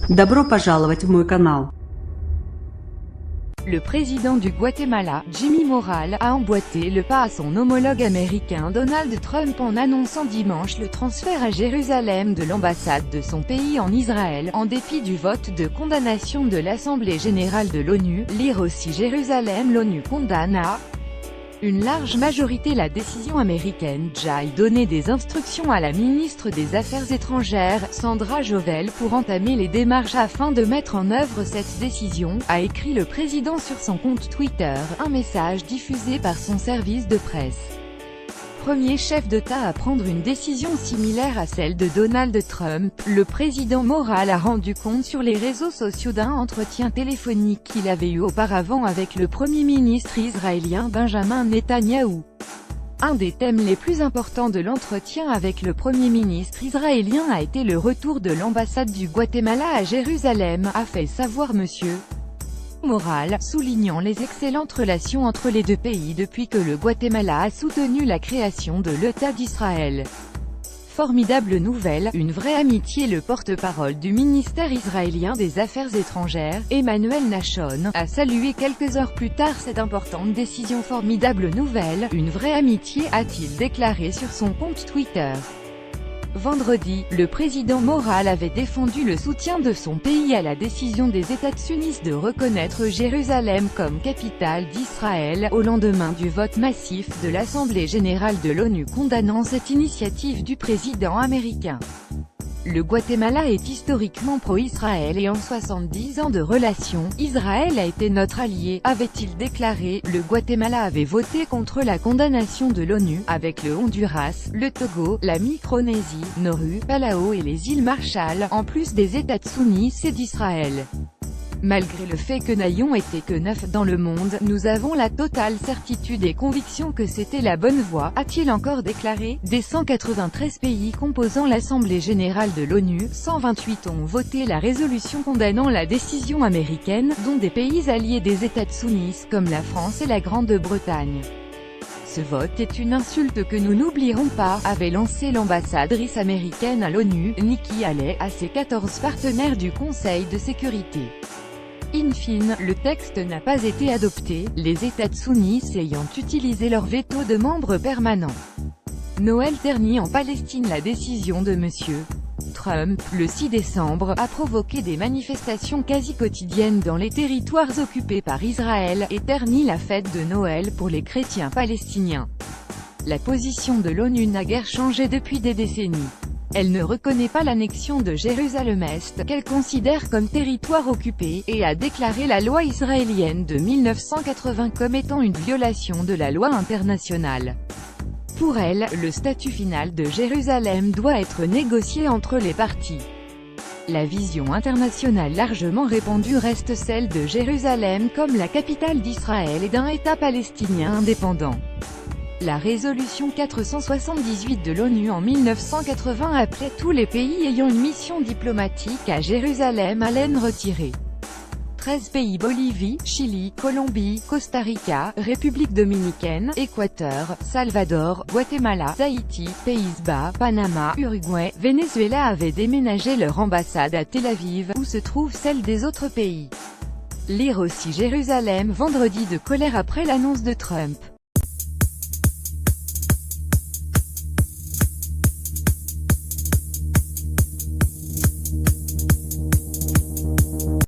Добро пожаловать в мой канал. Le président du Guatemala, Jimmy Morales, a emboîté le pas à son homologue américain Donald Trump en annonçant dimanche le transfert à Jérusalem de l'ambassade de son pays en Israël, en dépit du vote de condamnation de l'Assemblée générale de l'ONU. Lire aussi Jérusalem. L'ONU condamne à une large majorité la décision américaine. J'ai donné des instructions à la ministre des Affaires étrangères, Sandra Jovel, pour entamer les démarches afin de mettre en œuvre cette décision, a écrit le président sur son compte Twitter, un message diffusé par son service de presse. Premier chef d'État à prendre une décision similaire à celle de Donald Trump, le président Morales a rendu compte sur les réseaux sociaux d'un entretien téléphonique qu'il avait eu auparavant avec le Premier ministre israélien Benjamin Netanyahou. Un des thèmes les plus importants de l'entretien avec le Premier ministre israélien a été le retour de l'ambassade du Guatemala à Jérusalem, a fait savoir M. Morales, soulignant les excellentes relations entre les deux pays depuis que le Guatemala a soutenu la création de l'État d'Israël. Formidable nouvelle, une vraie amitié. Le porte-parole du ministère israélien des Affaires étrangères, Emmanuel Nachon, a salué quelques heures plus tard cette importante décision. Formidable nouvelle, une vraie amitié, a-t-il déclaré sur son compte Twitter. Vendredi, le président Morales avait défendu le soutien de son pays à la décision des États-Unis de reconnaître Jérusalem comme capitale d'Israël, au lendemain du vote massif de l'Assemblée générale de l'ONU condamnant cette initiative du président américain. Le Guatemala est historiquement pro-Israël et en 70 ans de relations, Israël a été notre allié, avait-il déclaré. Le Guatemala avait voté contre la condamnation de l'ONU, avec le Honduras, le Togo, la Micronésie, Nauru, Palau et les îles Marshall, en plus des États-Unis et d'Israël. Malgré le fait que n'ayons été que 9 dans le monde, nous avons la totale certitude et conviction que c'était la bonne voie, a-t-il encore déclaré. Des 193 pays composant l'Assemblée générale de l'ONU, 128 ont voté la résolution condamnant la décision américaine, dont des pays alliés des États-Unis comme la France et la Grande-Bretagne. Ce vote est une insulte que nous n'oublierons pas, avait lancé l'ambassadrice américaine à l'ONU, Nikki Haley, à ses 14 partenaires du Conseil de sécurité. In fine, le texte n'a pas été adopté, les États-Unis ayant utilisé leur veto de membres permanents. Noël dernier en Palestine. La décision de M. Trump, le 6 décembre, a provoqué des manifestations quasi quotidiennes dans les territoires occupés par Israël, et ternit la fête de Noël pour les chrétiens palestiniens. La position de l'ONU n'a guère changé depuis des décennies. Elle ne reconnaît pas l'annexion de Jérusalem-Est, qu'elle considère comme territoire occupé, et a déclaré la loi israélienne de 1980 comme étant une violation de la loi internationale. Pour elle, le statut final de Jérusalem doit être négocié entre les parties. La vision internationale largement répandue reste celle de Jérusalem comme la capitale d'Israël et d'un État palestinien indépendant. La résolution 478 de l'ONU en 1980 appelait tous les pays ayant une mission diplomatique à Jérusalem à l'en retirer. 13 pays: Bolivie, Chili, Colombie, Costa Rica, République dominicaine, Équateur, Salvador, Guatemala, Haïti, Pays-Bas, Panama, Uruguay, Venezuela avaient déménagé leur ambassade à Tel Aviv, où se trouve celle des autres pays. Lire aussi Jérusalem. Vendredi, de colère après l'annonce de Trump.